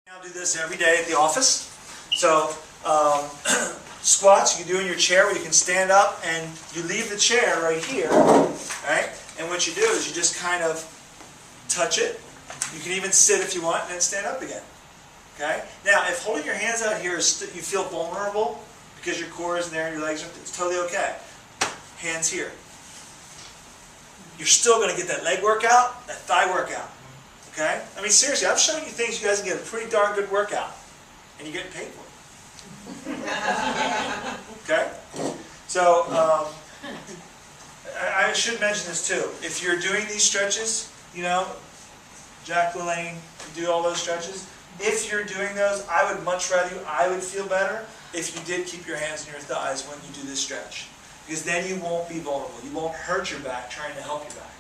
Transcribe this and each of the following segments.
Now do this every day at the office. So squats you can do in your chair where you can stand up and you leave the chair right here, right? And what you do is you just kind of touch it. You can even sit if you want and then stand up again. Okay? Now if holding your hands out here is you feel vulnerable because your core isn't there and your legs are, it's totally okay. Hands here. You're still going to get that leg workout, that thigh workout. Okay? I mean, seriously, I'm showing you things you guys can get a pretty darn good workout. And you're getting paid for it. Okay? So, I should mention this too. If you're doing these stretches, you know, Jack LaLanne, you do all those stretches. If you're doing those, I would much rather I would feel better if you did keep your hands in your thighs when you do this stretch. Because then you won't be vulnerable. You won't hurt your back trying to help your back.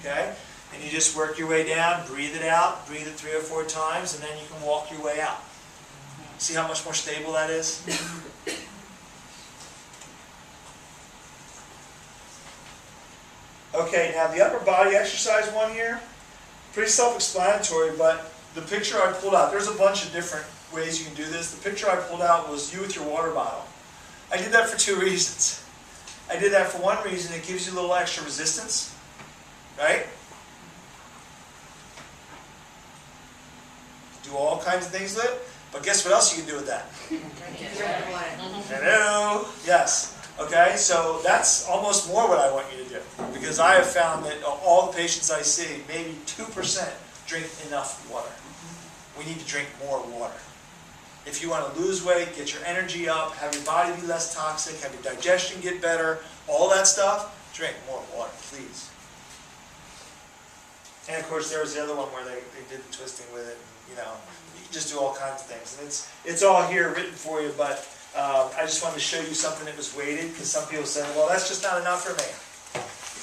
Okay? And you just work your way down, breathe it out, breathe it 3 or 4 times, and then you can walk your way out. See how much more stable that is? Okay, now the upper body exercise one here, pretty self-explanatory, but the picture I pulled out, there's a bunch of different ways you can do this. The picture I pulled out was you with your water bottle. I did that for 2 reasons. I did that for one reason, it gives you a little extra resistance, right? Do all kinds of things with it, but guess what else you can do with that? Hello, yes. Okay, so that's almost more what I want you to do, because I have found that all the patients I see, maybe 2% drink enough water. We need to drink more water. If you want to lose weight, get your energy up, have your body be less toxic, have your digestion get better, all that stuff, drink more water, please. And of course there was the other one where they did the twisting with it, you know, you can just do all kinds of things. And it's all here written for you, but I just wanted to show you something that was weighted, because some people say, well, that's just not enough for me.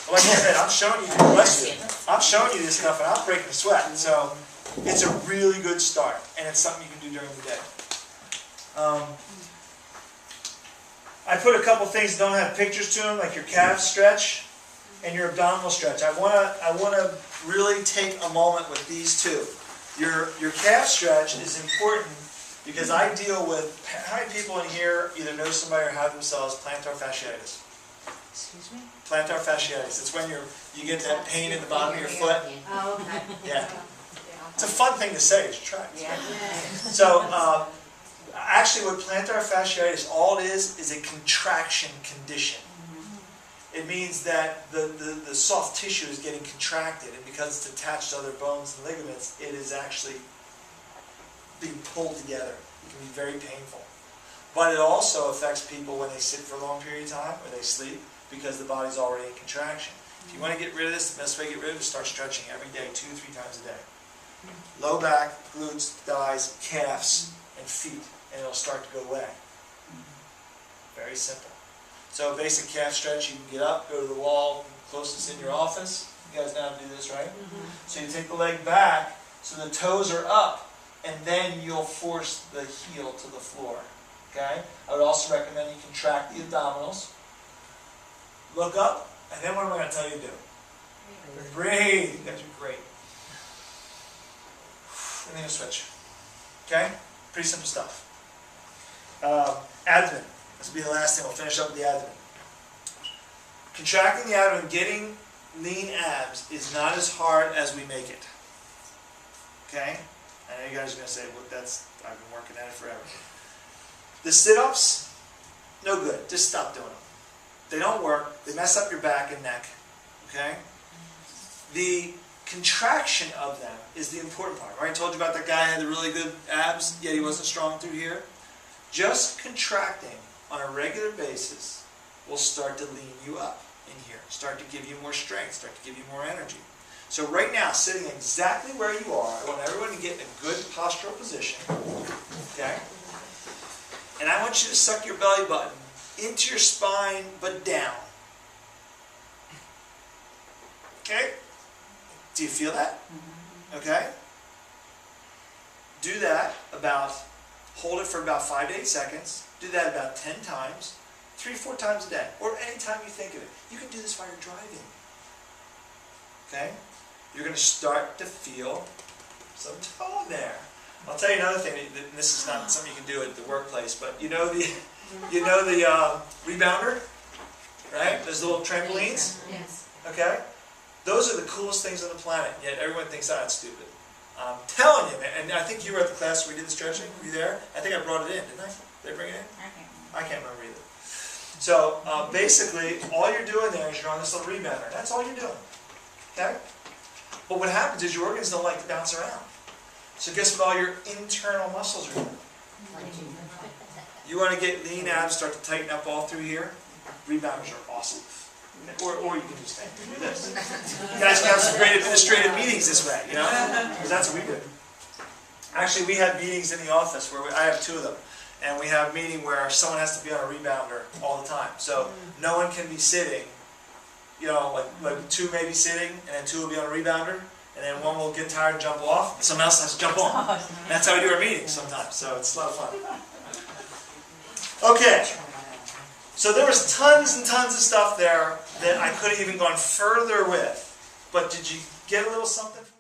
Well, like I said, I'm showing you, bless you, I'm showing you this stuff and I'm breaking a sweat. So it's a really good start, and it's something you can do during the day. I put a couple things that don't have pictures to them, like your calf stretch and your abdominal stretch. I want to really take a moment with these two. Your calf stretch is important because I deal with, how many people in here either know somebody or have themselves plantar fasciitis? Excuse me? Plantar fasciitis. It's when you get that pain in the bottom of your foot. Oh, okay. Yeah. It's a fun thing to say. You should try it. Yeah. So, actually what plantar fasciitis, all it is a contraction condition. It means that the soft tissue is getting contracted, and because it's attached to other bones and ligaments, it is actually being pulled together. It can be very painful. But it also affects people when they sit for a long period of time or they sleep, because the body's already in contraction. If you want to get rid of this, the best way to get rid of it is start stretching every day, 2 to 3 times a day. Low back, glutes, thighs, calves, and feet, and it'll start to go away. Very simple. So basic calf stretch, you can get up, go to the wall closest in your office. You guys know how to do this, right? So you take the leg back so the toes are up, and then you'll force the heel to the floor. Okay? I would also recommend you contract the abdominals. Look up, and then what am I going to tell you to do? Breathe. You guys are great. And then you switch. Okay? Pretty simple stuff. Abdomen. This will be the last thing. We'll finish up with the abdomen. Contracting the abdomen, getting lean abs is not as hard as we make it. Okay? I know you guys are going to say, well, I've been working at it forever. The sit-ups, no good. Just stop doing them. They don't work. They mess up your back and neck. Okay? The contraction of them is the important part. Right? I told you about that guy who had the really good abs, yet he wasn't strong through here. Just contracting on a regular basis will start to lean you up in here. Start to give you more strength. Start to give you more energy. So right now, sitting exactly where you are, I want everyone to get in a good postural position. Okay? And I want you to suck your belly button into your spine, but down. Okay? Do you feel that? Okay? Do that hold it for about 5 to 8 seconds. Do that about 10 times, 3 or 4 times a day, or anytime you think of it. You can do this while you're driving. Okay? You're going to start to feel some tone there. I'll tell you another thing, and this is not something you can do at the workplace, but you know the rebounder, right? Those little trampolines, Yes. okay? Those are the coolest things on the planet, yet everyone thinks that's stupid. I'm telling you, man, and I think you were at the class where we did the stretching, were you there? I think I brought it in, didn't I? Did I bring it in? I can't remember either. So, basically, all you're doing there is you're on this little rebounder, that's all you're doing, okay? But what happens is your organs don't like to bounce around. So guess what all your internal muscles are doing? You want to get lean abs, start to tighten up all through here? Rebounders are awesome. Or you can just stand and do this. You guys can have some great administrative meetings this way, you know? Because that's what we do. Actually, we have meetings in the office where I have 2 of them. And we have a meeting where someone has to be on a rebounder all the time. So no one can be sitting, you know, like 2 may be sitting, and then 2 will be on a rebounder. And then 1 will get tired and jump off, and someone else has to jump on. And that's how we do our meetings sometimes, so it's a lot of fun. Okay, so there was tons and tons of stuff there that I could have even gone further with, but did you get a little something from